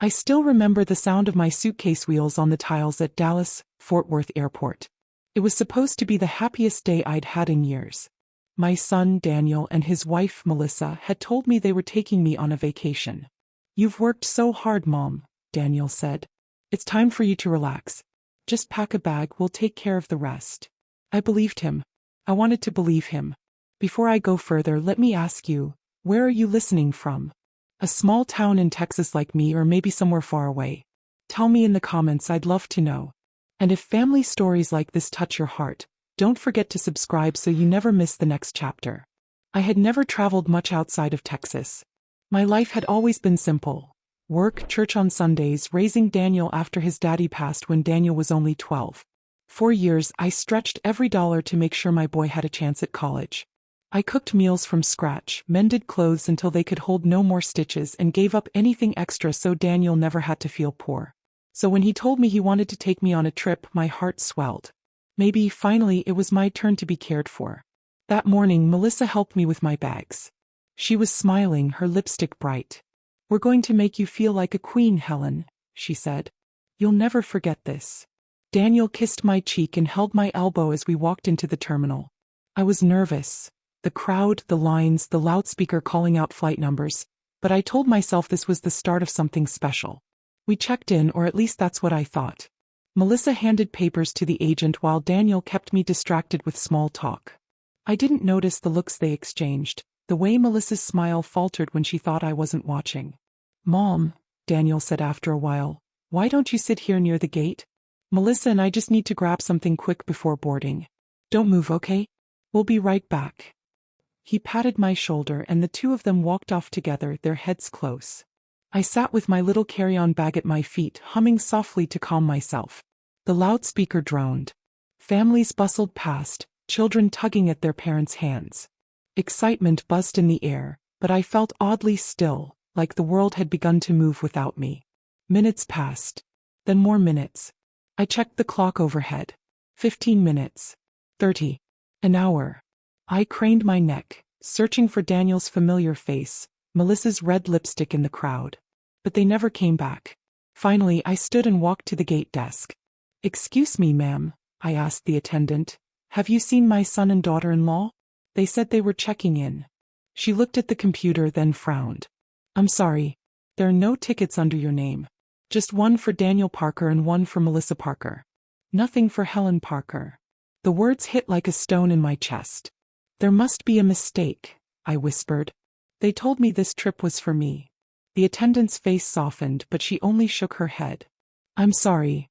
I still remember the sound of my suitcase wheels on the tiles at Dallas-Fort Worth Airport. It was supposed to be the happiest day I'd had in years. My son Daniel and his wife Melissa had told me they were taking me on a vacation. "You've worked so hard, Mom," Daniel said. "It's time for you to relax. Just pack a bag, we'll take care of the rest." I believed him. I wanted to believe him. Before I go further, let me ask you, where are you listening from? A small town in Texas like me, or maybe somewhere far away? Tell me in the comments, I'd love to know. And if family stories like this touch your heart, don't forget to subscribe so you never miss the next chapter. I had never traveled much outside of Texas. My life had always been simple. Work, church on Sundays, raising Daniel after his daddy passed when Daniel was only 12. For years, I stretched every dollar to make sure my boy had a chance at college. I cooked meals from scratch, mended clothes until they could hold no more stitches, and gave up anything extra so Daniel never had to feel poor. So when he told me he wanted to take me on a trip, my heart swelled. Maybe, finally, it was my turn to be cared for. That morning, Melissa helped me with my bags. She was smiling, her lipstick bright. "We're going to make you feel like a queen, Helen," she said. "You'll never forget this." Daniel kissed my cheek and held my elbow as we walked into the terminal. I was nervous. The crowd, the lines, the loudspeaker calling out flight numbers, but I told myself this was the start of something special. We checked in, or at least that's what I thought. Melissa handed papers to the agent while Daniel kept me distracted with small talk. I didn't notice the looks they exchanged, the way Melissa's smile faltered when she thought I wasn't watching. "Mom," Daniel said after a while, "why don't you sit here near the gate? Melissa and I just need to grab something quick before boarding. Don't move, okay? We'll be right back." He patted my shoulder and the two of them walked off together, their heads close. I sat with my little carry-on bag at my feet, humming softly to calm myself. The loudspeaker droned. Families bustled past, children tugging at their parents' hands. Excitement buzzed in the air, but I felt oddly still, like the world had begun to move without me. Minutes passed. Then more minutes. I checked the clock overhead. 15 minutes. 30. An hour. I craned my neck, searching for Daniel's familiar face, Melissa's red lipstick in the crowd. But they never came back. Finally, I stood and walked to the gate desk. "Excuse me, ma'am," I asked the attendant. "Have you seen my son and daughter-in-law? They said they were checking in." She looked at the computer, then frowned. "I'm sorry. There are no tickets under your name. Just one for Daniel Parker and one for Melissa Parker. Nothing for Helen Parker." The words hit like a stone in my chest. "There must be a mistake," I whispered. "They told me this trip was for me." The attendant's face softened, but she only shook her head. "I'm sorry."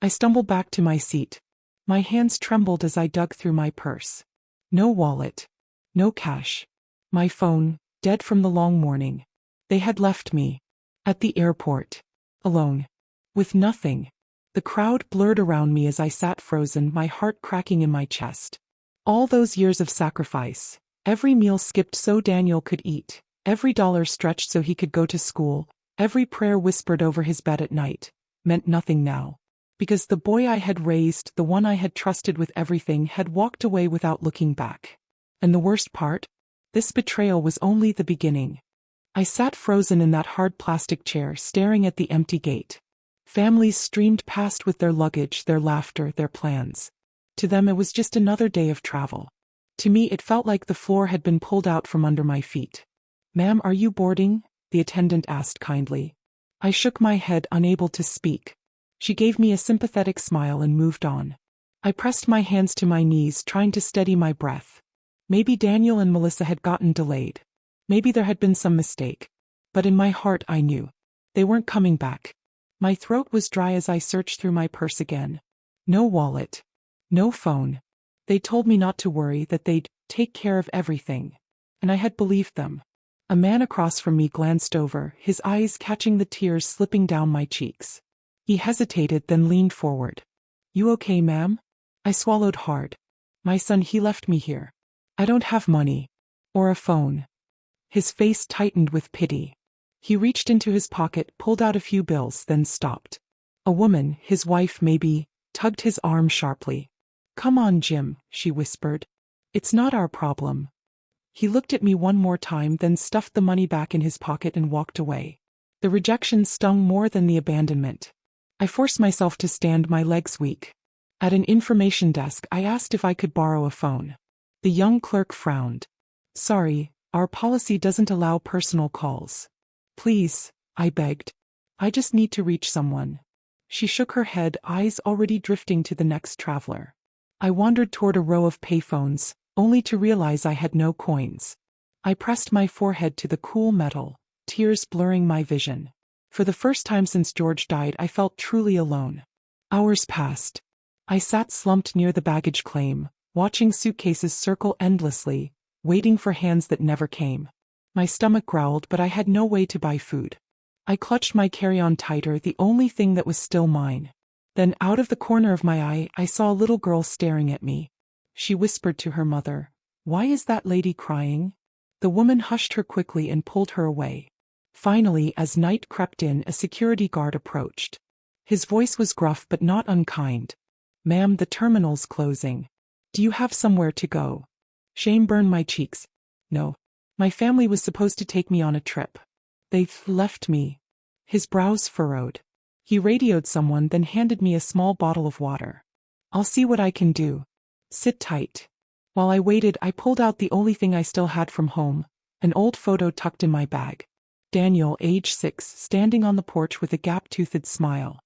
I stumbled back to my seat. My hands trembled as I dug through my purse. No wallet. No cash. My phone, dead from the long morning. They had left me. At the airport. Alone. With nothing. The crowd blurred around me as I sat frozen, my heart cracking in my chest. All those years of sacrifice. Every meal skipped so Daniel could eat. Every dollar stretched so he could go to school. Every prayer whispered over his bed at night. Meant nothing now. Because the boy I had raised, the one I had trusted with everything, had walked away without looking back. And the worst part? This betrayal was only the beginning. I sat frozen in that hard plastic chair, staring at the empty gate. Families streamed past with their luggage, their laughter, their plans. To them it was just another day of travel. To me it felt like the floor had been pulled out from under my feet. "Ma'am, are you boarding?" the attendant asked kindly. I shook my head, unable to speak. She gave me a sympathetic smile and moved on. I pressed my hands to my knees, trying to steady my breath. Maybe Daniel and Melissa had gotten delayed. Maybe there had been some mistake. But in my heart I knew. They weren't coming back. My throat was dry as I searched through my purse again. No wallet. No phone. They told me not to worry, that they'd take care of everything. And I had believed them. A man across from me glanced over, his eyes catching the tears slipping down my cheeks. He hesitated, then leaned forward. "You okay, ma'am?" I swallowed hard. "My son, he left me here. I don't have money. Or a phone." His face tightened with pity. He reached into his pocket, pulled out a few bills, then stopped. A woman, his wife maybe, tugged his arm sharply. "Come on, Jim," she whispered. "It's not our problem." He looked at me one more time, then stuffed the money back in his pocket and walked away. The rejection stung more than the abandonment. I forced myself to stand, my legs weak. At an information desk, I asked if I could borrow a phone. The young clerk frowned. "Sorry, our policy doesn't allow personal calls." "Please," I begged. "I just need to reach someone." She shook her head, eyes already drifting to the next traveler. I wandered toward a row of payphones, only to realize I had no coins. I pressed my forehead to the cool metal, tears blurring my vision. For the first time since George died, I felt truly alone. Hours passed. I sat slumped near the baggage claim, watching suitcases circle endlessly, waiting for hands that never came. My stomach growled, but I had no way to buy food. I clutched my carry-on tighter, the only thing that was still mine. Then, out of the corner of my eye, I saw a little girl staring at me. She whispered to her mother, "Why is that lady crying?" The woman hushed her quickly and pulled her away. Finally, as night crept in, a security guard approached. His voice was gruff but not unkind. "Ma'am, the terminal's closing. Do you have somewhere to go?" Shame burned my cheeks. No. My family was supposed to take me on a trip. They left me. His brows furrowed. He radioed someone, then handed me a small bottle of water. "I'll see what I can do. Sit tight." While I waited, I pulled out the only thing I still had from home, an old photo tucked in my bag. Daniel, age 6, standing on the porch with a gap-toothed smile.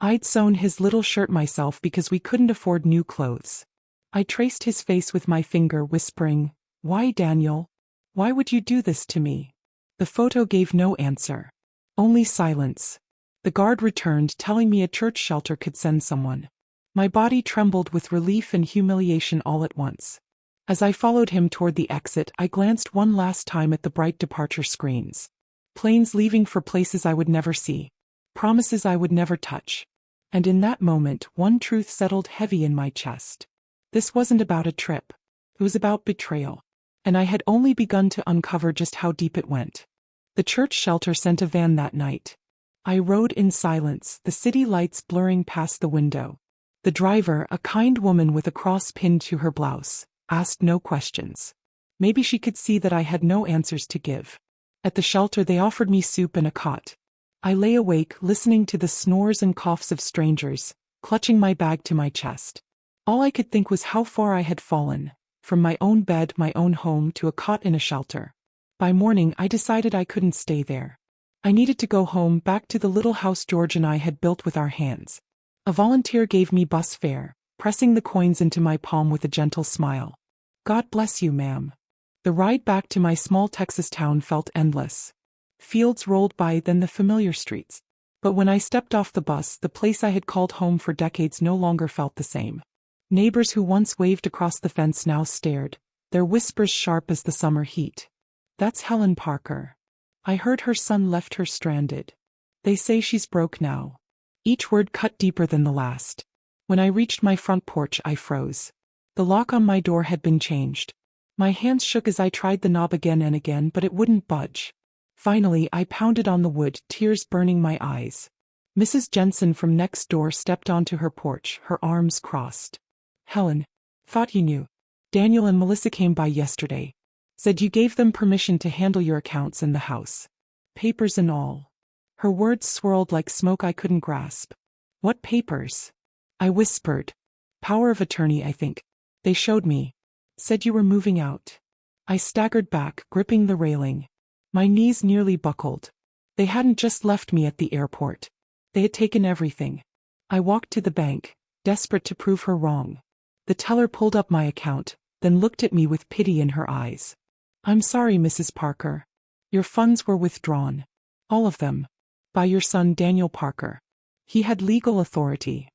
I'd sewn his little shirt myself because we couldn't afford new clothes. I traced his face with my finger, whispering, "Why, Daniel? Why would you do this to me?" The photo gave no answer. Only silence. The guard returned, telling me a church shelter could send someone. My body trembled with relief and humiliation all at once. As I followed him toward the exit, I glanced one last time at the bright departure screens. Planes leaving for places I would never see. Promises I would never touch. And in that moment, one truth settled heavy in my chest. This wasn't about a trip. It was about betrayal. And I had only begun to uncover just how deep it went. The church shelter sent a van that night. I rode in silence, the city lights blurring past the window. The driver, a kind woman with a cross pinned to her blouse, asked no questions. Maybe she could see that I had no answers to give. At the shelter, they offered me soup and a cot. I lay awake, listening to the snores and coughs of strangers, clutching my bag to my chest. All I could think was how far I had fallen, from my own bed, my own home, to a cot in a shelter. By morning, I decided I couldn't stay there. I needed to go home, back to the little house George and I had built with our hands. A volunteer gave me bus fare, pressing the coins into my palm with a gentle smile. "God bless you, ma'am." The ride back to my small Texas town felt endless. Fields rolled by, then the familiar streets. But when I stepped off the bus, the place I had called home for decades no longer felt the same. Neighbors who once waved across the fence now stared, their whispers sharp as the summer heat. "That's Helen Parker. I heard her son left her stranded. They say she's broke now." Each word cut deeper than the last. When I reached my front porch, I froze. The lock on my door had been changed. My hands shook as I tried the knob again and again, but it wouldn't budge. Finally, I pounded on the wood, tears burning my eyes. Mrs. Jensen from next door stepped onto her porch, her arms crossed. "Helen, thought you knew. Daniel and Melissa came by yesterday. Said you gave them permission to handle your accounts in the house. Papers and all." Her words swirled like smoke I couldn't grasp. "What papers?" I whispered. "Power of attorney, I think. They showed me. Said you were moving out." I staggered back, gripping the railing. My knees nearly buckled. They hadn't just left me at the airport. They had taken everything. I walked to the bank, desperate to prove her wrong. The teller pulled up my account, then looked at me with pity in her eyes. "I'm sorry, Mrs. Parker. Your funds were withdrawn. All of them. By your son Daniel Parker. He had legal authority."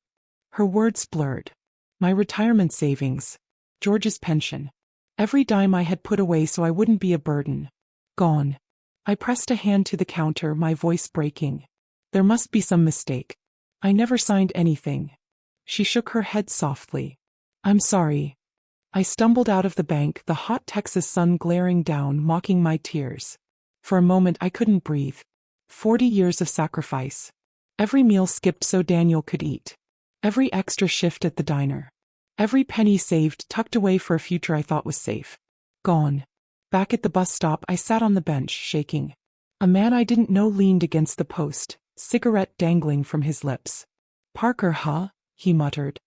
Her words blurred. My retirement savings. George's pension. Every dime I had put away so I wouldn't be a burden. Gone. I pressed a hand to the counter, my voice breaking. "There must be some mistake. I never signed anything." She shook her head softly. "I'm sorry." I stumbled out of the bank, the hot Texas sun glaring down, mocking my tears. For a moment I couldn't breathe. 40 years of sacrifice. Every meal skipped so Daniel could eat. Every extra shift at the diner. Every penny saved, tucked away for a future I thought was safe. Gone. Back at the bus stop, I sat on the bench, shaking. A man I didn't know leaned against the post, cigarette dangling from his lips. "Parker, huh?" he muttered.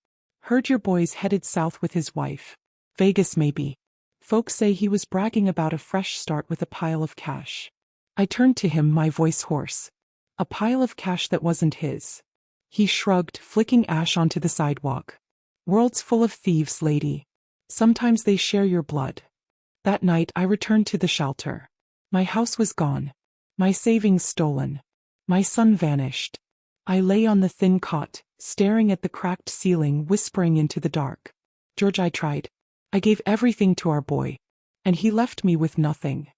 "Heard your boy's headed south with his wife. Vegas maybe. Folks say he was bragging about a fresh start with a pile of cash." I turned to him, my voice hoarse. "A pile of cash that wasn't his." He shrugged, flicking ash onto the sidewalk. "World's full of thieves, lady. Sometimes they share your blood." That night I returned to the shelter. My house was gone. My savings stolen. My son vanished. I lay on the thin cot, staring at the cracked ceiling, whispering into the dark. "George, I tried. I gave everything to our boy. And he left me with nothing."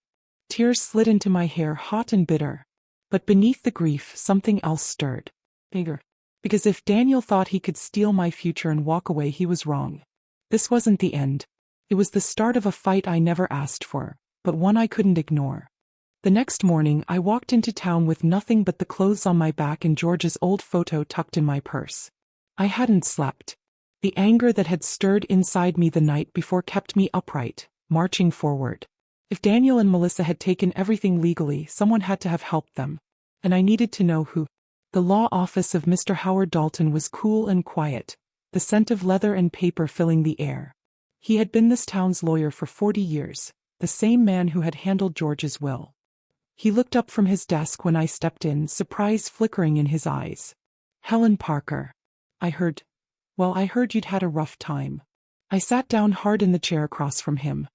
Tears slid into my hair, hot and bitter. But beneath the grief, something else stirred. Bigger. Because if Daniel thought he could steal my future and walk away, he was wrong. This wasn't the end. It was the start of a fight I never asked for, but one I couldn't ignore. The next morning, I walked into town with nothing but the clothes on my back and George's old photo tucked in my purse. I hadn't slept. The anger that had stirred inside me the night before kept me upright, marching forward. If Daniel and Melissa had taken everything legally, someone had to have helped them. And I needed to know who. The law office of Mr. Howard Dalton was cool and quiet, the scent of leather and paper filling the air. He had been this town's lawyer for 40 years, the same man who had handled George's will. He looked up from his desk when I stepped in, surprise flickering in his eyes. "Helen Parker. I heard you'd had a rough time." I sat down hard in the chair across from him.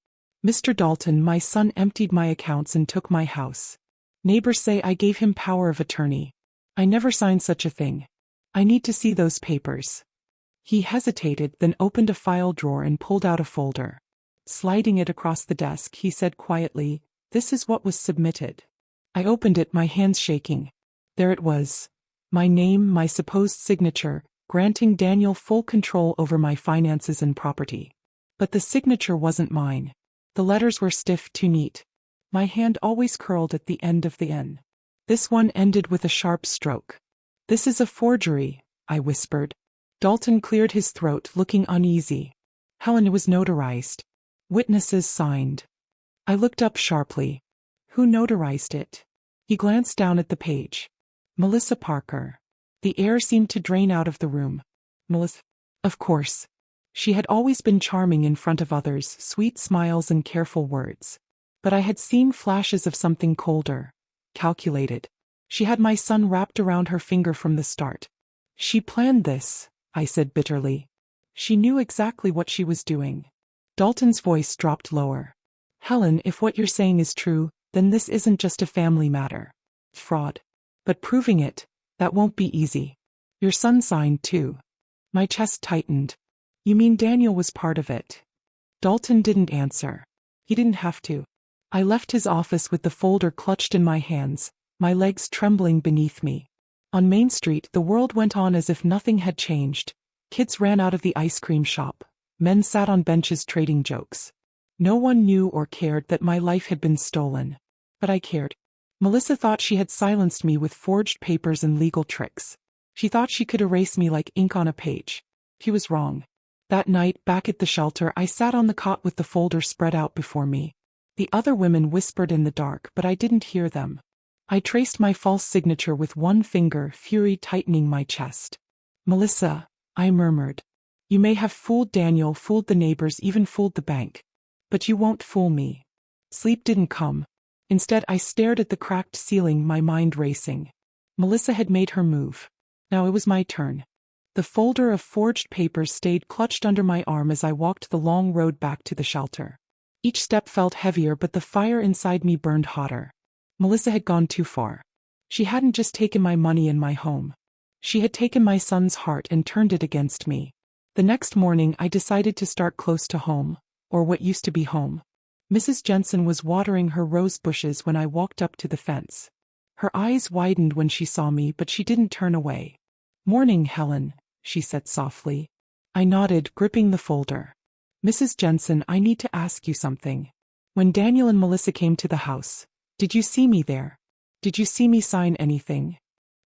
"Mr. Dalton, my son emptied my accounts and took my house. Neighbors say I gave him power of attorney. I never signed such a thing. I need to see those papers." He hesitated, then opened a file drawer and pulled out a folder. Sliding it across the desk, he said quietly, "This is what was submitted." I opened it, my hands shaking. There it was. My name, my supposed signature, granting Daniel full control over my finances and property. But the signature wasn't mine. The letters were stiff, too neat. My hand always curled at the end of the N. This one ended with a sharp stroke. "This is a forgery," I whispered. Dalton cleared his throat, looking uneasy. "Helen, it was notarized. Witnesses signed." I looked up sharply. "Who notarized it?" He glanced down at the page. "Melissa Parker." The air seemed to drain out of the room. Melissa? Of course. She had always been charming in front of others, sweet smiles and careful words. But I had seen flashes of something colder, calculated. She had my son wrapped around her finger from the start. "She planned this," I said bitterly. "She knew exactly what she was doing." Dalton's voice dropped lower. "Helen, if what you're saying is true, then this isn't just a family matter. Fraud. But proving it, that won't be easy. Your son signed too." My chest tightened. "You mean Daniel was part of it?" Dalton didn't answer. He didn't have to. I left his office with the folder clutched in my hands, my legs trembling beneath me. On Main Street, the world went on as if nothing had changed. Kids ran out of the ice cream shop. Men sat on benches trading jokes. No one knew or cared that my life had been stolen. But I cared. Melissa thought she had silenced me with forged papers and legal tricks. She thought she could erase me like ink on a page. She was wrong. That night, back at the shelter, I sat on the cot with the folder spread out before me. The other women whispered in the dark, but I didn't hear them. I traced my false signature with one finger, fury tightening my chest. "Melissa," I murmured. "You may have fooled Daniel, fooled the neighbors, even fooled the bank. But you won't fool me." Sleep didn't come. Instead, I stared at the cracked ceiling, my mind racing. Melissa had made her move. Now it was my turn. The folder of forged papers stayed clutched under my arm as I walked the long road back to the shelter. Each step felt heavier, but the fire inside me burned hotter. Melissa had gone too far. She hadn't just taken my money and my home. She had taken my son's heart and turned it against me. The next morning, I decided to start close to home, or what used to be home. Mrs. Jensen was watering her rose bushes when I walked up to the fence. Her eyes widened when she saw me, but she didn't turn away. "Morning, Helen," she said softly. I nodded, gripping the folder. "Mrs. Jensen, I need to ask you something. When Daniel and Melissa came to the house, did you see me there? Did you see me sign anything?"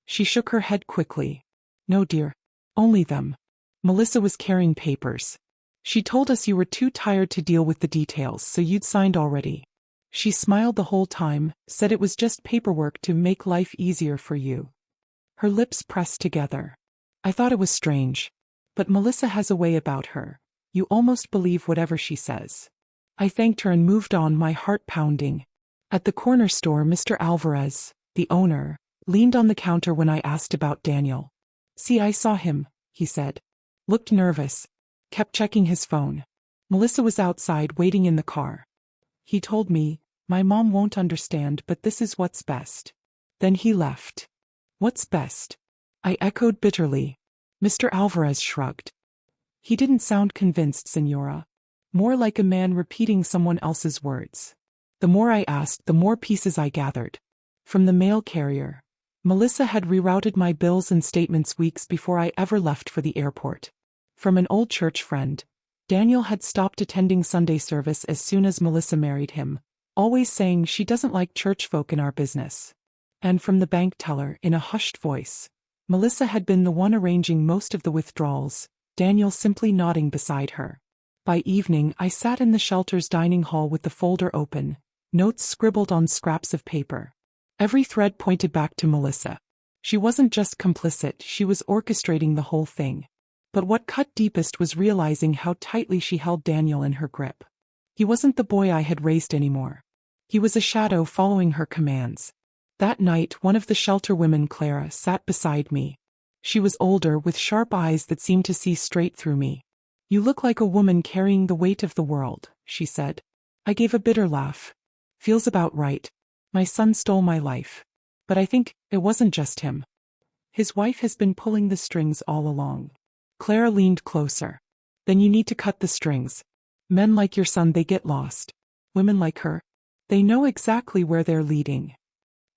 She shook her head quickly. "No, dear. Only them. Melissa was carrying papers. She told us you were too tired to deal with the details, so you'd signed already." She smiled the whole time, said it was just paperwork to make life easier for you. Her lips pressed together. I thought it was strange. But Melissa has a way about her. You almost believe whatever she says. I thanked her and moved on, my heart pounding. At the corner store, Mr. Alvarez, the owner, leaned on the counter when I asked about Daniel. See, I saw him, he said. Looked nervous. Kept checking his phone. Melissa was outside waiting in the car. He told me, my mom won't understand, but this is what's best. Then he left. What's best? I echoed bitterly. Mr. Alvarez shrugged. He didn't sound convinced, Senora. More like a man repeating someone else's words. The more I asked, the more pieces I gathered. From the mail carrier, Melissa had rerouted my bills and statements weeks before I ever left for the airport. From an old church friend, Daniel had stopped attending Sunday service as soon as Melissa married him, always saying she doesn't like church folk in our business. And from the bank teller, in a hushed voice, Melissa had been the one arranging most of the withdrawals, Daniel simply nodding beside her. By evening, I sat in the shelter's dining hall with the folder open, notes scribbled on scraps of paper. Every thread pointed back to Melissa. She wasn't just complicit, she was orchestrating the whole thing. But what cut deepest was realizing how tightly she held Daniel in her grip. He wasn't the boy I had raised anymore. He was a shadow following her commands. That night, one of the shelter women, Clara, sat beside me. She was older, with sharp eyes that seemed to see straight through me. You look like a woman carrying the weight of the world, she said. I gave a bitter laugh. Feels about right. My son stole my life. But I think it wasn't just him. His wife has been pulling the strings all along. Clara leaned closer. Then you need to cut the strings. Men like your son, they get lost. Women like her, they know exactly where they're leading.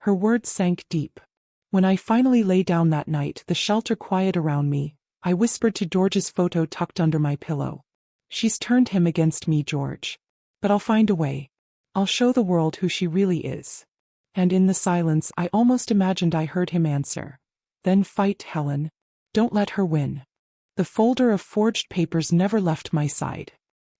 Her words sank deep. When I finally lay down that night, the shelter quiet around me, I whispered to George's photo tucked under my pillow. She's turned him against me, George. But I'll find a way. I'll show the world who she really is. And in the silence, I almost imagined I heard him answer. Then fight, Helen. Don't let her win. The folder of forged papers never left my side.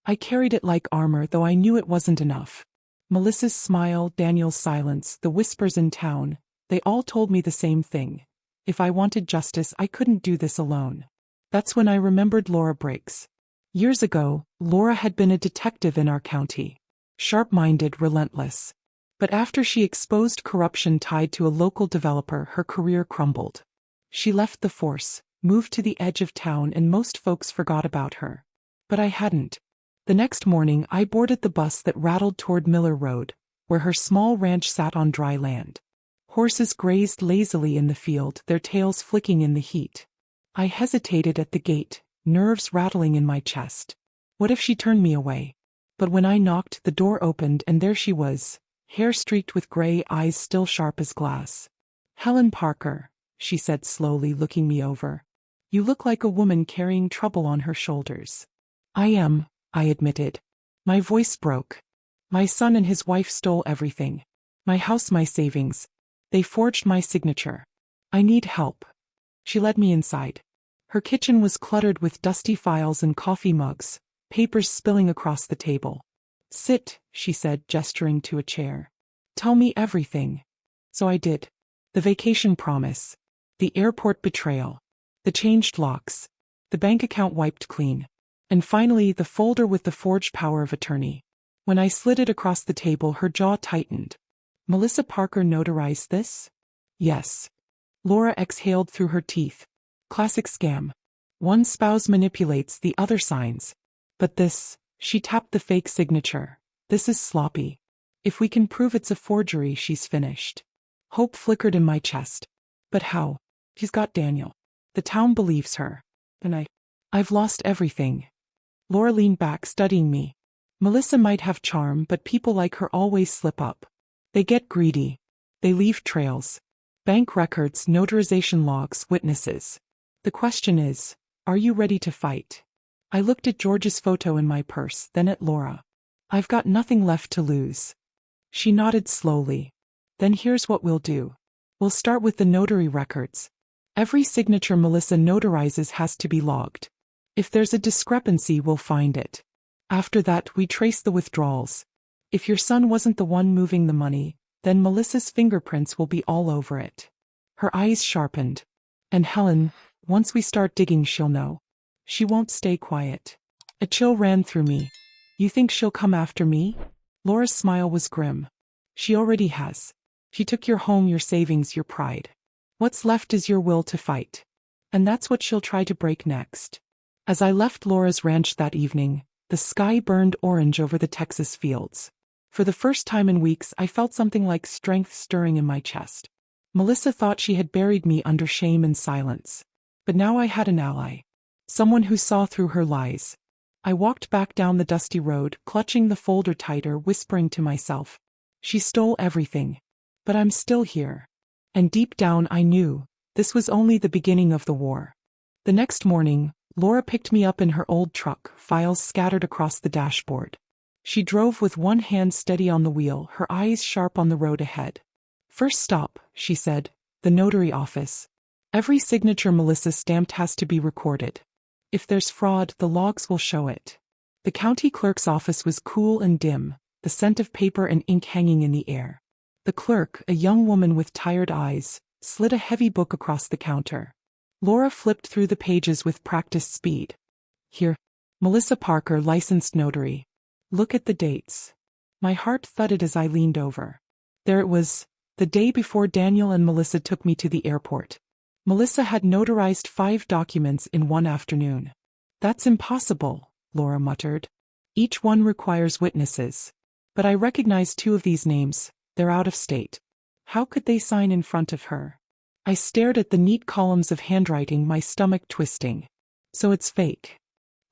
I carried it like armor, though I knew it wasn't enough. Melissa's smile, Daniel's silence, the whispers in town, they all told me the same thing. If I wanted justice, I couldn't do this alone. That's when I remembered Laura Briggs. Years ago, Laura had been a detective in our county. Sharp-minded, relentless. But after she exposed corruption tied to a local developer, her career crumbled. She left the force, moved to the edge of town, and most folks forgot about her. But I hadn't. The next morning, I boarded the bus that rattled toward Miller Road, where her small ranch sat on dry land. Horses grazed lazily in the field, their tails flicking in the heat. I hesitated at the gate, nerves rattling in my chest. What if she turned me away? But when I knocked, the door opened, and there she was, hair streaked with gray, eyes still sharp as glass. Helen Parker, she said slowly, looking me over. You look like a woman carrying trouble on her shoulders. I am, I admitted. My voice broke. My son and his wife stole everything. My house, my savings. They forged my signature. I need help. She led me inside. Her kitchen was cluttered with dusty files and coffee mugs, papers spilling across the table. Sit, she said, gesturing to a chair. Tell me everything. So I did. The vacation promise. The airport betrayal. The changed locks. The bank account wiped clean. And finally, the folder with the forged power of attorney. When I slid it across the table, her jaw tightened. Melissa Parker notarized this? Yes. Laura exhaled through her teeth. Classic scam. One spouse manipulates, the other signs. But this, she tapped the fake signature. This is sloppy. If we can prove it's a forgery, she's finished. Hope flickered in my chest. But how? She's got Daniel. The town believes her. And I've lost everything. Laura leaned back, studying me. Melissa might have charm, but people like her always slip up. They get greedy. They leave trails. Bank records, notarization logs, witnesses. The question is, are you ready to fight? I looked at George's photo in my purse, then at Laura. I've got nothing left to lose. She nodded slowly. Then here's what we'll do. We'll start with the notary records. Every signature Melissa notarizes has to be logged. If there's a discrepancy, we'll find it. After that, we trace the withdrawals. If your son wasn't the one moving the money, then Melissa's fingerprints will be all over it. Her eyes sharpened. And Helen, once we start digging, she'll know. She won't stay quiet. A chill ran through me. You think she'll come after me? Laura's smile was grim. She already has. She took your home, your savings, your pride. What's left is your will to fight. And that's what she'll try to break next. As I left Laura's ranch that evening, the sky burned orange over the Texas fields. For the first time in weeks, I felt something like strength stirring in my chest. Melissa thought she had buried me under shame and silence. But now I had an ally. Someone who saw through her lies. I walked back down the dusty road, clutching the folder tighter, whispering to myself, she stole everything. But I'm still here. And deep down I knew, this was only the beginning of the war. The next morning, Laura picked me up in her old truck, files scattered across the dashboard. She drove with one hand steady on the wheel, her eyes sharp on the road ahead. First stop, she said, the notary office. Every signature Melissa stamped has to be recorded. If there's fraud, the logs will show it. The county clerk's office was cool and dim, the scent of paper and ink hanging in the air. The clerk, a young woman with tired eyes, slid a heavy book across the counter. Laura flipped through the pages with practiced speed. Here, Melissa Parker, licensed notary. Look at the dates. My heart thudded as I leaned over. There it was, the day before Daniel and Melissa took me to the airport. Melissa had notarized 5 documents in one afternoon. That's impossible, Laura muttered. Each one requires witnesses. But I recognize 2 of these names, they're out of state. How could they sign in front of her? I stared at the neat columns of handwriting, my stomach twisting. So it's fake.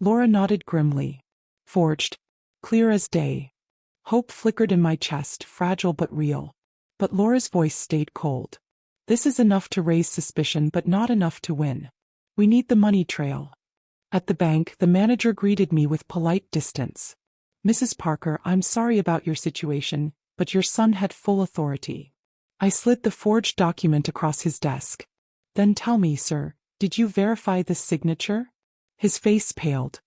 Laura nodded grimly. Forged. Clear as day. Hope flickered in my chest, fragile but real. But Laura's voice stayed cold. This is enough to raise suspicion, but not enough to win. We need the money trail. At the bank, the manager greeted me with polite distance. Mrs. Parker, I'm sorry about your situation, but your son had full authority. I slid the forged document across his desk. Then tell me, sir, did you verify this signature? His face paled.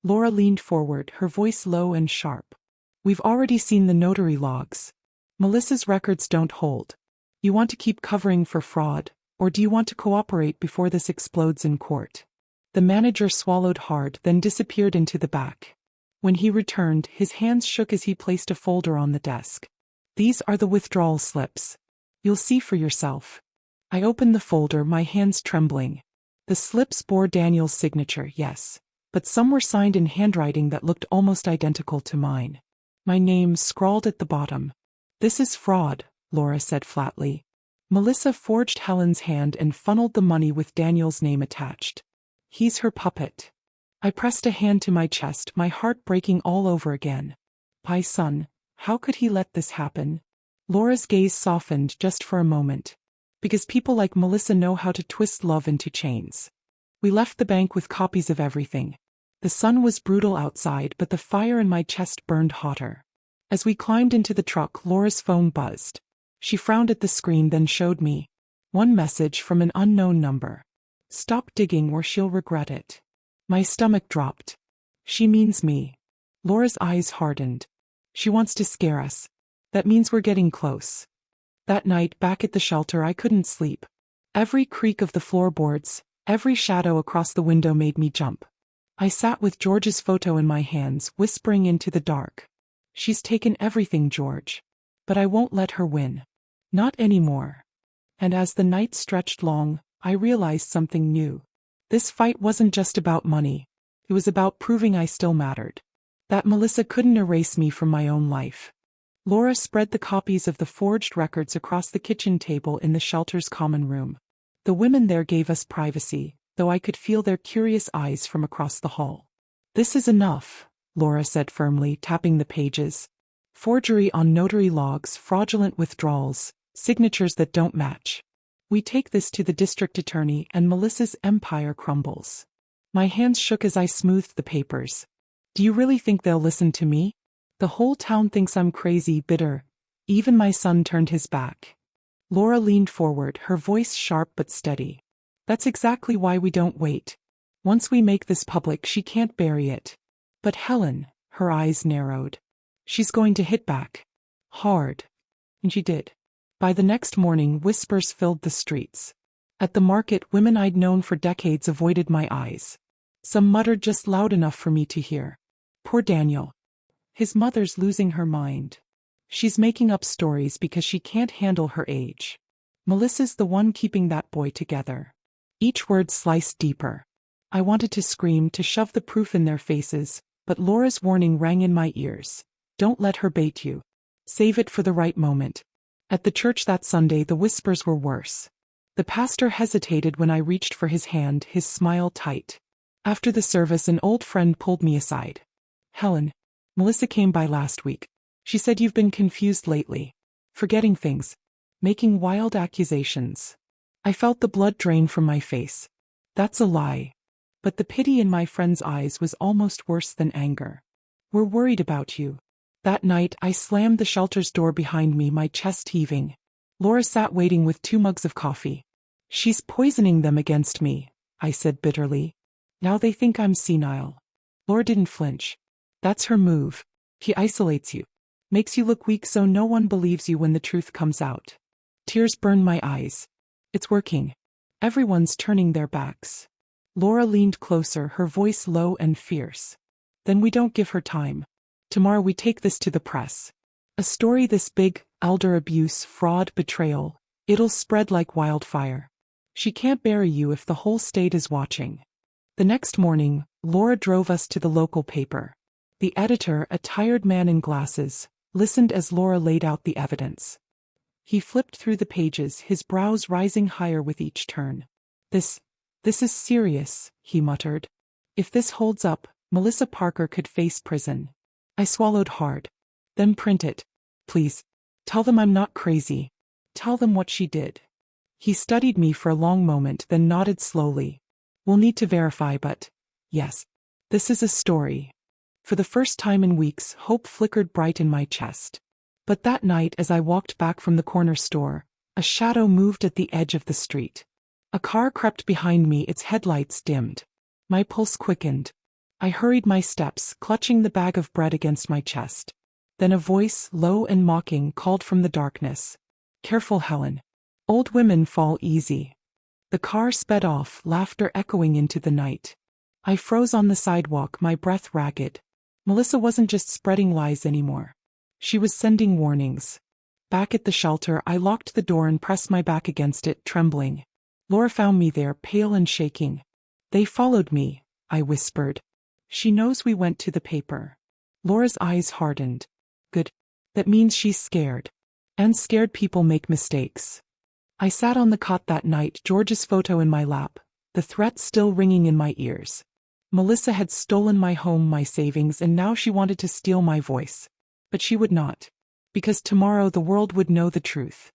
Laura leaned forward, her voice low and sharp. We've already seen the notary logs. Melissa's records don't hold. You want to keep covering for fraud, or do you want to cooperate before this explodes in court? The manager swallowed hard, then disappeared into the back. When he returned, his hands shook as he placed a folder on the desk. These are the withdrawal slips. You'll see for yourself. I opened the folder, my hands trembling. The slips bore Daniel's signature, yes, but some were signed in handwriting that looked almost identical to mine. My name scrawled at the bottom. This is fraud, Laura said flatly. Melissa forged Helen's hand and funneled the money with Daniel's name attached. He's her puppet. I pressed a hand to my chest, my heart breaking all over again. My son, how could he let this happen? Laura's gaze softened just for a moment. Because people like Melissa know how to twist love into chains. We left the bank with copies of everything. The sun was brutal outside, but the fire in my chest burned hotter. As we climbed into the truck, Laura's phone buzzed. She frowned at the screen, then showed me. One message from an unknown number. Stop digging or she'll regret it. My stomach dropped. She means me. Laura's eyes hardened. She wants to scare us. That means we're getting close. That night, back at the shelter, I couldn't sleep. Every creak of the floorboards, every shadow across the window made me jump. I sat with George's photo in my hands, whispering into the dark. She's taken everything, George. But I won't let her win. Not anymore. And as the night stretched long, I realized something new. This fight wasn't just about money. It was about proving I still mattered. That Melissa couldn't erase me from my own life. Laura spread the copies of the forged records across the kitchen table in the shelter's common room. The women there gave us privacy, though I could feel their curious eyes from across the hall. This is enough, Laura said firmly, tapping the pages. Forgery on notary logs, fraudulent withdrawals, signatures that don't match. We take this to the district attorney and Melissa's empire crumbles. My hands shook as I smoothed the papers. Do you really think they'll listen to me? The whole town thinks I'm crazy, bitter. Even my son turned his back. Laura leaned forward, her voice sharp but steady. That's exactly why we don't wait. Once we make this public, she can't bury it. But Helen, her eyes narrowed. She's going to hit back. Hard. And she did. By the next morning, whispers filled the streets. At the market, women I'd known for decades avoided my eyes. Some muttered just loud enough for me to hear. Poor Daniel. His mother's losing her mind. She's making up stories because she can't handle her age. Melissa's the one keeping that boy together. Each word sliced deeper. I wanted to scream, to shove the proof in their faces, but Laura's warning rang in my ears. Don't let her bait you. Save it for the right moment. At the church that Sunday, the whispers were worse. The pastor hesitated when I reached for his hand, his smile tight. After the service, an old friend pulled me aside. Helen, Melissa came by last week. She said you've been confused lately. Forgetting things. Making wild accusations. I felt the blood drain from my face. That's a lie. But the pity in my friend's eyes was almost worse than anger. We're worried about you. That night, I slammed the shelter's door behind me, my chest heaving. Laura sat waiting with 2 mugs of coffee. She's poisoning them against me, I said bitterly. Now they think I'm senile. Laura didn't flinch. That's her move. She isolates you. Makes you look weak so no one believes you when the truth comes out. Tears burned my eyes. It's working. Everyone's turning their backs. Laura leaned closer, her voice low and fierce. Then we don't give her time. Tomorrow we take this to the press. A story this big, elder abuse, fraud, betrayal. It'll spread like wildfire. She can't bury you if the whole state is watching. The next morning, Laura drove us to the local paper. The editor, a tired man in glasses, listened as Laura laid out the evidence. He flipped through the pages, his brows rising higher with each turn. This is serious, he muttered. If this holds up, Melissa Parker could face prison. I swallowed hard. Then print it. Please. Tell them I'm not crazy. Tell them what she did. He studied me for a long moment, then nodded slowly. We'll need to verify, but yes. This is a story. For the first time in weeks, hope flickered bright in my chest. But that night, as I walked back from the corner store, a shadow moved at the edge of the street. A car crept behind me, its headlights dimmed. My pulse quickened. I hurried my steps, clutching the bag of bread against my chest. Then a voice, low and mocking, called from the darkness. Careful, Helen. Old women fall easy. The car sped off, laughter echoing into the night. I froze on the sidewalk, my breath ragged. Melissa wasn't just spreading lies anymore. She was sending warnings. Back at the shelter, I locked the door and pressed my back against it, trembling. Laura found me there, pale and shaking. They followed me, I whispered. She knows we went to the paper. Laura's eyes hardened. Good. That means she's scared. And scared people make mistakes. I sat on the cot that night, George's photo in my lap, the threat still ringing in my ears. Melissa had stolen my home, my savings, and now she wanted to steal my voice. But she would not. Because tomorrow the world would know the truth.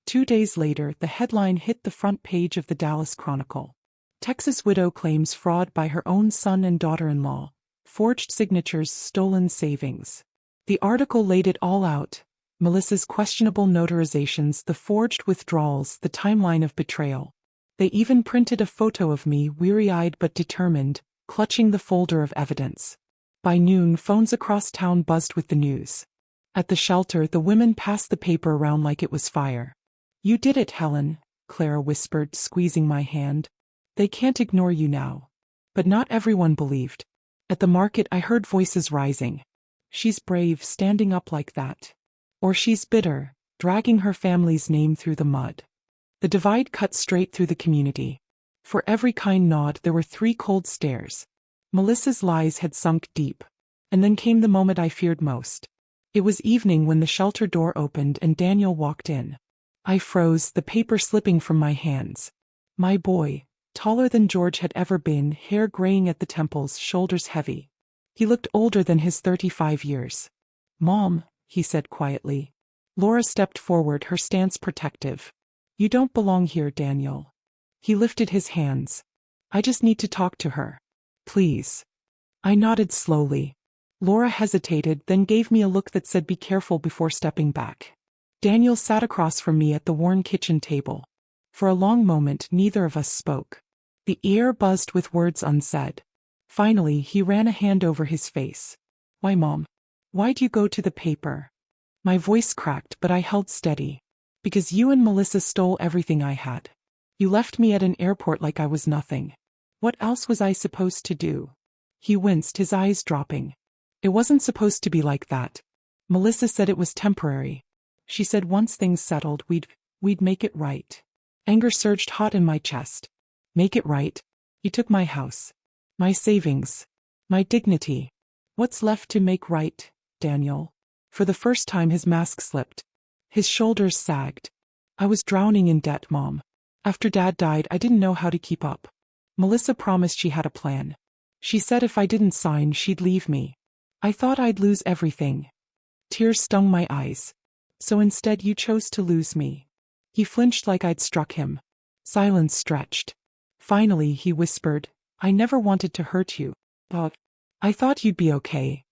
2 days later, the headline hit the front page of the Dallas Chronicle. Texas widow claims fraud by her own son and daughter-in-law. Forged signatures, stolen savings. The article laid it all out. Melissa's questionable notarizations, the forged withdrawals, the timeline of betrayal. They even printed a photo of me, weary-eyed but determined, clutching the folder of evidence. By noon, phones across town buzzed with the news. At the shelter, the women passed the paper around like it was fire. You did it, Helen, Clara whispered, squeezing my hand. They can't ignore you now. But not everyone believed. At the market, I heard voices rising. She's brave, standing up like that. Or she's bitter, dragging her family's name through the mud. The divide cut straight through the community. For every kind nod, there were 3 cold stares. Melissa's lies had sunk deep. And then came the moment I feared most. It was evening when the shelter door opened and Daniel walked in. I froze, the paper slipping from my hands. My boy, taller than George had ever been, hair graying at the temples, shoulders heavy. He looked older than his 35 years. Mom, he said quietly. Laura stepped forward, her stance protective. You don't belong here, Daniel. He lifted his hands. I just need to talk to her. Please. I nodded slowly. Laura hesitated, then gave me a look that said be careful before stepping back. Daniel sat across from me at the worn kitchen table. For a long moment, neither of us spoke. The air buzzed with words unsaid. Finally, he ran a hand over his face. Why, Mom? Why'd you go to the paper? My voice cracked, but I held steady. Because you and Melissa stole everything I had. You left me at an airport like I was nothing. What else was I supposed to do? He winced, his eyes dropping. It wasn't supposed to be like that. Melissa said it was temporary. She said once things settled, we'd make it right. Anger surged hot in my chest. Make it right? You took my house. My savings. My dignity. What's left to make right, Daniel? For the first time his mask slipped. His shoulders sagged. I was drowning in debt, Mom. After Dad died, I didn't know how to keep up. Melissa promised she had a plan. She said if I didn't sign, she'd leave me. I thought I'd lose everything. Tears stung my eyes. So instead you chose to lose me. He flinched like I'd struck him. Silence stretched. Finally, he whispered, I never wanted to hurt you, but I thought you'd be okay.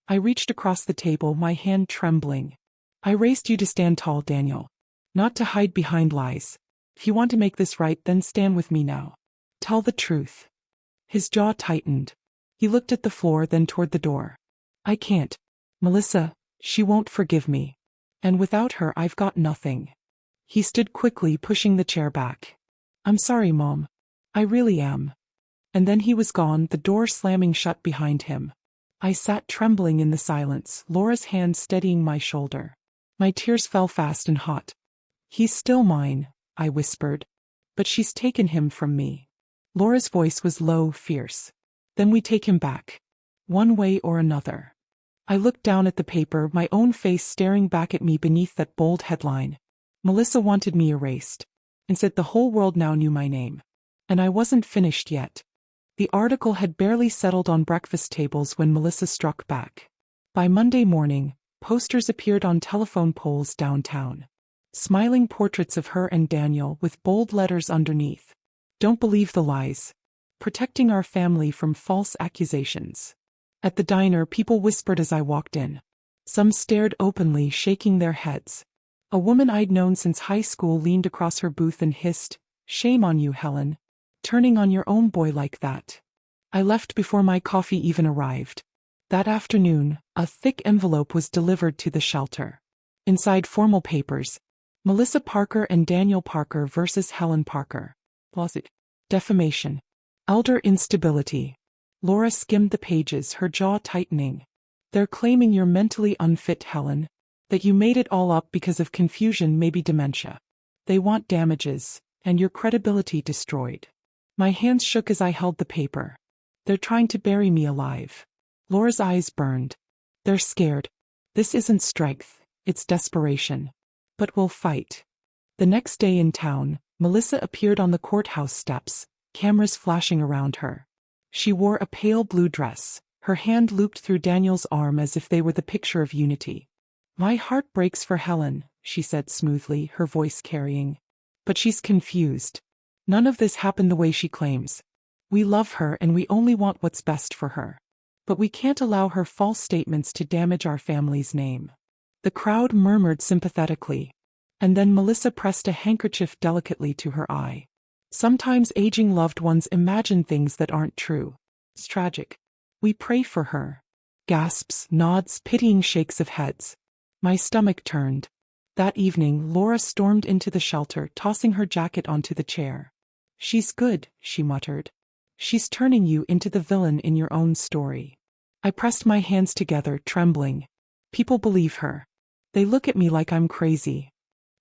I reached across the table, my hand trembling. I raised you to stand tall, Daniel. Not to hide behind lies. If you want to make this right, then stand with me now. Tell the truth. His jaw tightened. He looked at the floor, then toward the door. I can't. Melissa, she won't forgive me. And without her, I've got nothing. He stood quickly, pushing the chair back. I'm sorry, Mom. I really am. And then he was gone, the door slamming shut behind him. I sat trembling in the silence, Laura's hand steadying my shoulder. My tears fell fast and hot. He's still mine, I whispered. But she's taken him from me. Laura's voice was low, fierce. Then we take him back. One way or another. I looked down at the paper, my own face staring back at me beneath that bold headline. Melissa wanted me erased. And said the whole world now knew my name. And I wasn't finished yet. The article had barely settled on breakfast tables when Melissa struck back. By Monday morning, posters appeared on telephone poles downtown. Smiling portraits of her and Daniel with bold letters underneath. Don't believe the lies. Protecting our family from false accusations. At the diner, people whispered as I walked in. Some stared openly, shaking their heads. A woman I'd known since high school leaned across her booth and hissed, "Shame on you, Helen. Turning on your own boy like that." I left before my coffee even arrived. That afternoon, a thick envelope was delivered to the shelter. Inside formal papers, Melissa Parker and Daniel Parker versus Helen Parker. Lawsuit. Defamation. Elder instability. Laura skimmed the pages, her jaw tightening. They're claiming you're mentally unfit, Helen. That you made it all up because of confusion, maybe dementia. They want damages, and your credibility destroyed. My hands shook as I held the paper. They're trying to bury me alive. Laura's eyes burned. They're scared. This isn't strength, it's desperation. But we'll fight. The next day in town, Melissa appeared on the courthouse steps, cameras flashing around her. She wore a pale blue dress, her hand looped through Daniel's arm as if they were the picture of unity. My heart breaks for Helen, she said smoothly, her voice carrying. But she's confused. None of this happened the way she claims. We love her and we only want what's best for her. But we can't allow her false statements to damage our family's name. The crowd murmured sympathetically. And then Melissa pressed a handkerchief delicately to her eye. Sometimes aging loved ones imagine things that aren't true. It's tragic. We pray for her. Gasps, nods, pitying shakes of heads. My stomach turned. That evening, Laura stormed into the shelter, tossing her jacket onto the chair. She's good, she muttered. She's turning you into the villain in your own story. I pressed my hands together, trembling. People believe her. They look at me like I'm crazy.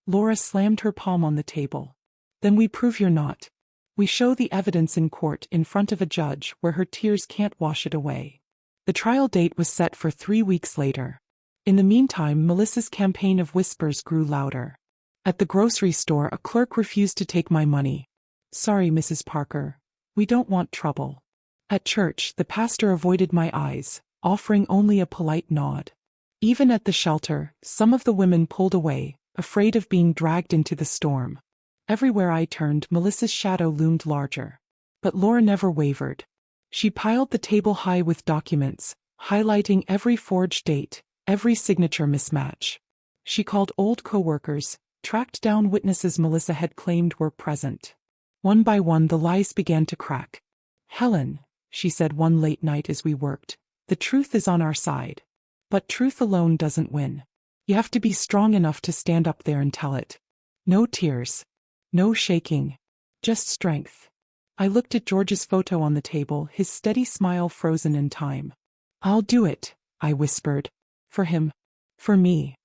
Laura slammed her palm on the table. Then we prove you're not. We show the evidence in court in front of a judge where her tears can't wash it away. The trial date was set for 3 weeks later. In the meantime, Melissa's campaign of whispers grew louder. At the grocery store, a clerk refused to take my money. Sorry, Mrs. Parker. We don't want trouble. At church, the pastor avoided my eyes, offering only a polite nod. Even at the shelter, some of the women pulled away, afraid of being dragged into the storm. Everywhere I turned, Melissa's shadow loomed larger. But Laura never wavered. She piled the table high with documents, highlighting every forged date, every signature mismatch. She called old co-workers, tracked down witnesses Melissa had claimed were present. One by one the lies began to crack. Helen, she said one late night as we worked, the truth is on our side. But truth alone doesn't win. You have to be strong enough to stand up there and tell it. No tears. No shaking. Just strength. I looked at George's photo on the table, his steady smile frozen in time. "I'll do it," I whispered. "For him. For me."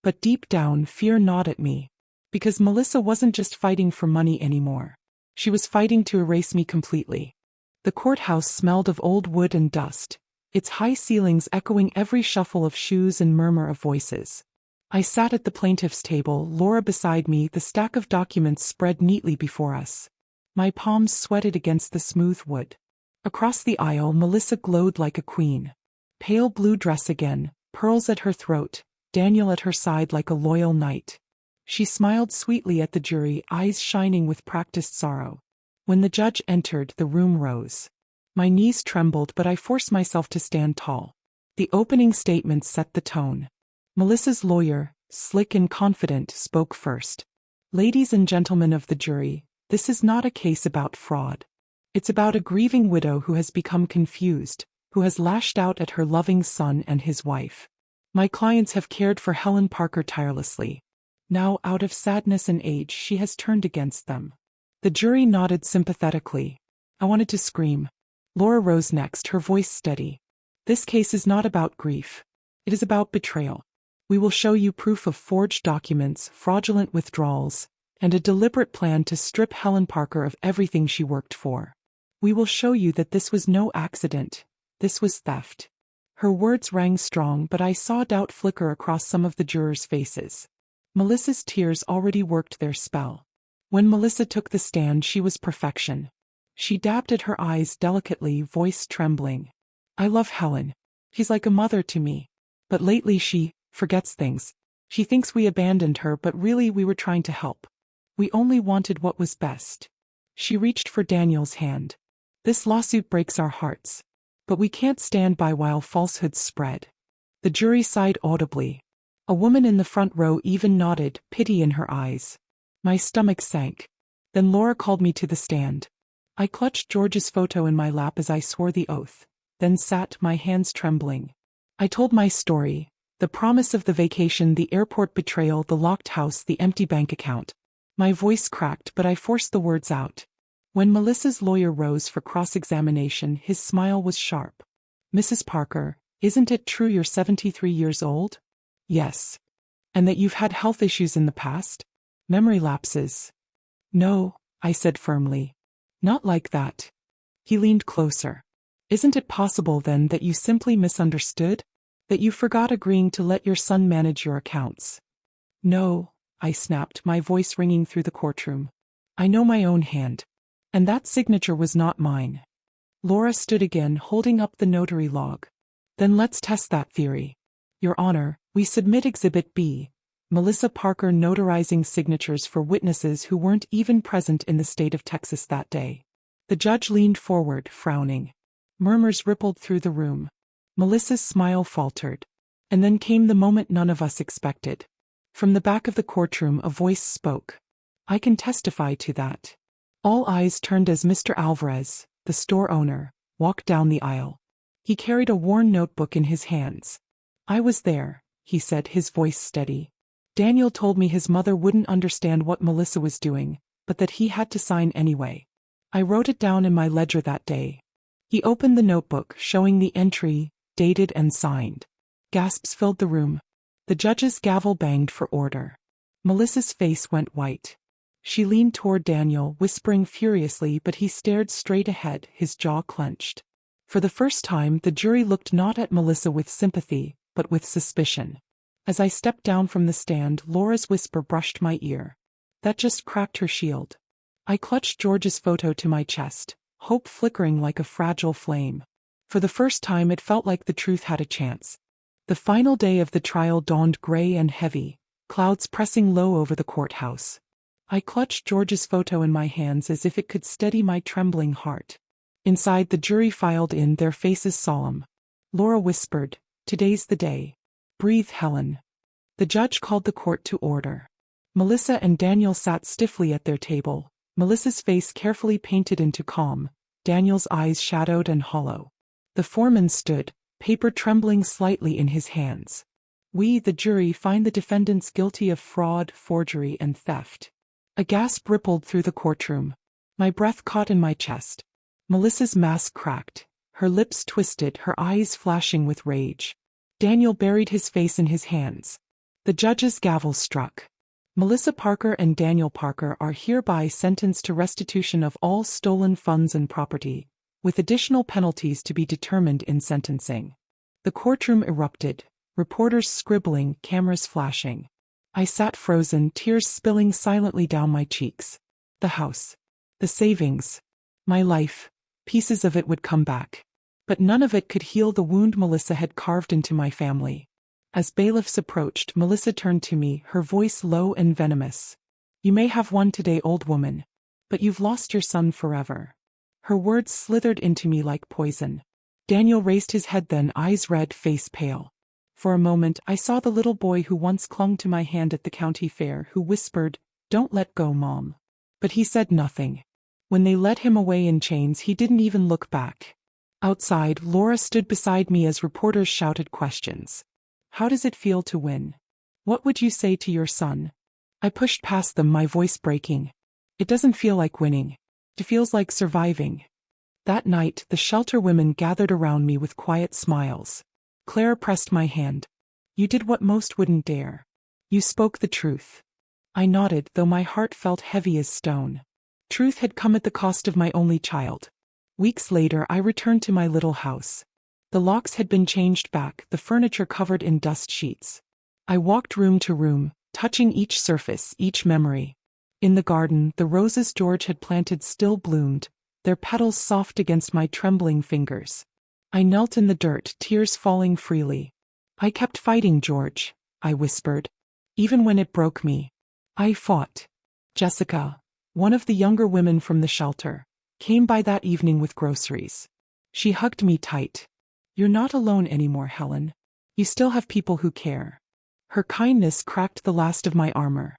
But deep down, fear gnawed at me. Because Melissa wasn't just fighting for money anymore. She was fighting to erase me completely. The courthouse smelled of old wood and dust, its high ceilings echoing every shuffle of shoes and murmur of voices. I sat at the plaintiff's table, Laura beside me, the stack of documents spread neatly before us. My palms sweated against the smooth wood. Across the aisle, Melissa glowed like a queen. Pale blue dress again, pearls at her throat, Daniel at her side like a loyal knight. She smiled sweetly at the jury, eyes shining with practiced sorrow. When the judge entered, the room rose. My knees trembled, but I forced myself to stand tall. The opening statement set the tone. Melissa's lawyer, slick and confident, spoke first. "Ladies and gentlemen of the jury, this is not a case about fraud. It's about a grieving widow who has become confused, who has lashed out at her loving son and his wife. My clients have cared for Helen Parker tirelessly. Now, out of sadness and age, she has turned against them." The jury nodded sympathetically. I wanted to scream. Laura rose next, her voice steady. "This case is not about grief. It is about betrayal. We will show you proof of forged documents, fraudulent withdrawals, and a deliberate plan to strip Helen Parker of everything she worked for. We will show you that this was no accident. This was theft." Her words rang strong, but I saw doubt flicker across some of the jurors' faces. Melissa's tears already worked their spell. When Melissa took the stand, she was perfection. She dabbed at her eyes delicately, voice trembling. "I love Helen. She's like a mother to me. But lately she forgets things. She thinks we abandoned her, but really we were trying to help. We only wanted what was best." She reached for Daniel's hand. "This lawsuit breaks our hearts. But we can't stand by while falsehoods spread." The jury sighed audibly. A woman in the front row even nodded, pity in her eyes. My stomach sank. Then Laura called me to the stand. I clutched George's photo in my lap as I swore the oath, then sat, my hands trembling. I told my story. The promise of the vacation, the airport betrayal, the locked house, the empty bank account. My voice cracked, but I forced the words out. When Melissa's lawyer rose for cross-examination, his smile was sharp. "Mrs. Parker, isn't it true you're 73 years old?" "Yes." "And that you've had health issues in the past? Memory lapses?" "No," I said firmly. "Not like that." He leaned closer. "Isn't it possible then that you simply misunderstood? That you forgot agreeing to let your son manage your accounts?" "No," I snapped, my voice ringing through the courtroom. "I know my own hand. And that signature was not mine." Laura stood again, holding up the notary log. "Then let's test that theory. Your Honor, we submit Exhibit B, Melissa Parker notarizing signatures for witnesses who weren't even present in the state of Texas that day." The judge leaned forward, frowning. Murmurs rippled through the room. Melissa's smile faltered. And then came the moment none of us expected. From the back of the courtroom, a voice spoke. "I can testify to that." All eyes turned as Mr. Alvarez, the store owner, walked down the aisle. He carried a worn notebook in his hands. "I was there," he said, his voice steady. "Daniel told me his mother wouldn't understand what Melissa was doing, but that he had to sign anyway. I wrote it down in my ledger that day." He opened the notebook, showing the entry, dated and signed. Gasps filled the room. The judge's gavel banged for order. Melissa's face went white. She leaned toward Daniel, whispering furiously, but he stared straight ahead, his jaw clenched. For the first time, the jury looked not at Melissa with sympathy, but with suspicion. As I stepped down from the stand, Laura's whisper brushed my ear. "That just cracked her shield." I clutched George's photo to my chest, hope flickering like a fragile flame. For the first time, it felt like the truth had a chance. The final day of the trial dawned gray and heavy, clouds pressing low over the courthouse. I clutched George's photo in my hands as if it could steady my trembling heart. Inside, the jury filed in, their faces solemn. Laura whispered, "Today's the day. Breathe, Helen." The judge called the court to order. Melissa and Daniel sat stiffly at their table, Melissa's face carefully painted into calm, Daniel's eyes shadowed and hollow. The foreman stood, paper trembling slightly in his hands. We, the jury, find the defendants guilty of fraud, forgery, and theft. A gasp rippled through the courtroom. My breath caught in my chest. Melissa's mask cracked, her lips twisted, her eyes flashing with rage. Daniel buried his face in his hands. The judge's gavel struck. Melissa Parker and Daniel Parker are hereby sentenced to restitution of all stolen funds and property, with additional penalties to be determined in sentencing. The courtroom erupted, reporters scribbling, cameras flashing. I sat frozen, tears spilling silently down my cheeks. The house. The savings. My life. Pieces of it would come back. But none of it could heal the wound Melissa had carved into my family. As bailiffs approached, Melissa turned to me, her voice low and venomous. "You may have won today, old woman. But you've lost your son forever." Her words slithered into me like poison. Daniel raised his head then, eyes red, face pale. For a moment, I saw the little boy who once clung to my hand at the county fair, who whispered, "Don't let go, Mom." But he said nothing. When they led him away in chains, he didn't even look back. Outside, Laura stood beside me as reporters shouted questions. "How does it feel to win? What would you say to your son?" I pushed past them, my voice breaking. "It doesn't feel like winning. It feels like surviving." That night, the shelter women gathered around me with quiet smiles. Claire pressed my hand. "You did what most wouldn't dare. You spoke the truth." I nodded, though my heart felt heavy as stone. Truth had come at the cost of my only child. Weeks later, I returned to my little house. The locks had been changed back, the furniture covered in dust sheets. I walked room to room, touching each surface, each memory. In the garden, the roses George had planted still bloomed, their petals soft against my trembling fingers. I knelt in the dirt, tears falling freely. "I kept fighting, George," I whispered. "Even when it broke me. I fought." Jessica, one of the younger women from the shelter, came by that evening with groceries. She hugged me tight. "You're not alone anymore, Helen. You still have people who care." Her kindness cracked the last of my armor.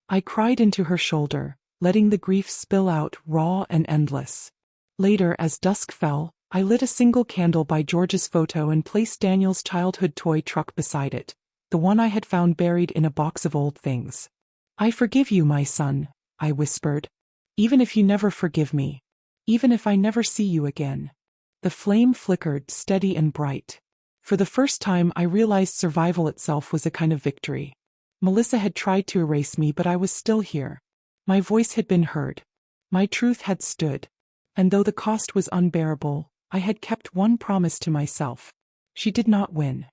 I cried into her shoulder, letting the grief spill out, raw and endless. Later, as dusk fell, I lit a single candle by George's photo and placed Daniel's childhood toy truck beside it, the one I had found buried in a box of old things. "I forgive you, my son," I whispered. "Even if you never forgive me. Even if I never see you again." The flame flickered, steady and bright. For the first time, I realized survival itself was a kind of victory. Melissa had tried to erase me, but I was still here. My voice had been heard. My truth had stood. And though the cost was unbearable, I had kept one promise to myself. She did not win.